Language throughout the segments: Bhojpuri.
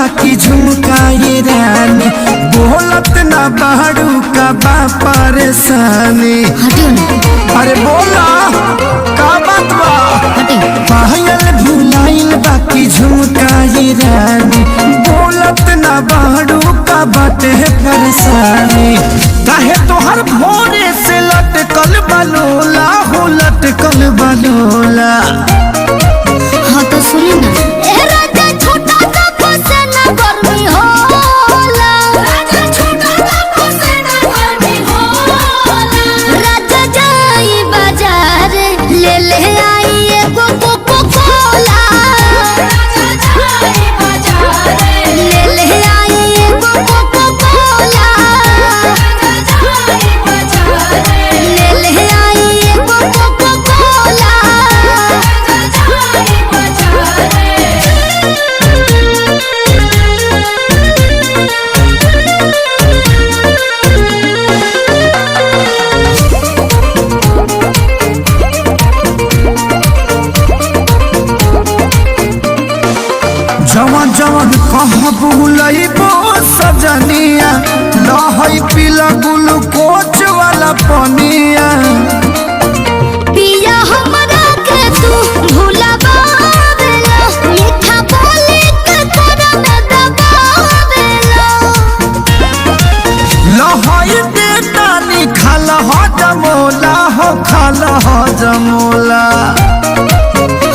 बाकी झुमकाए रानी बोलत ना बाड़ू का बा परेशानी। अरे बोला का बात बा पायल भुलाइल बाकी झुमकाए रानी बोलत ना बाड़ू का बाटे परेशानी। काहे तोहर भोरे से लटकल बलोला हो लटकल बलोला। हाँ तो सुनी ना जवन जवन कहाँ बुलइबो सजनिया लहई पीला ग्लूकोच वाला पनिया। पिया हमरा के तू भुलावेला मीठा बोली के तोरा में दबावेला। लहई बेटा नी खाल हो जमोला हो खाल हो जमोला।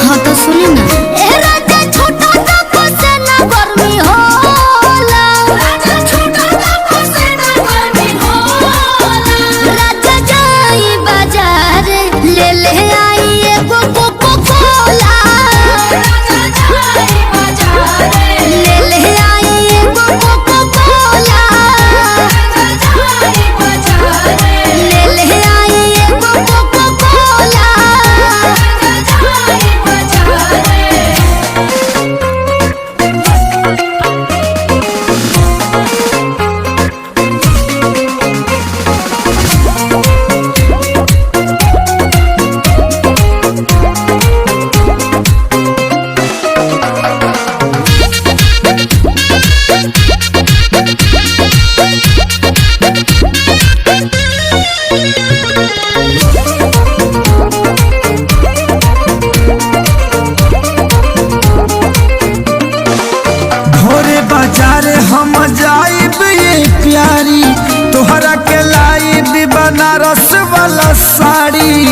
हाँ तो सुनी ना हम जाइब ये प्यारी तोहरा के लाइब बनारस वाला साड़ी।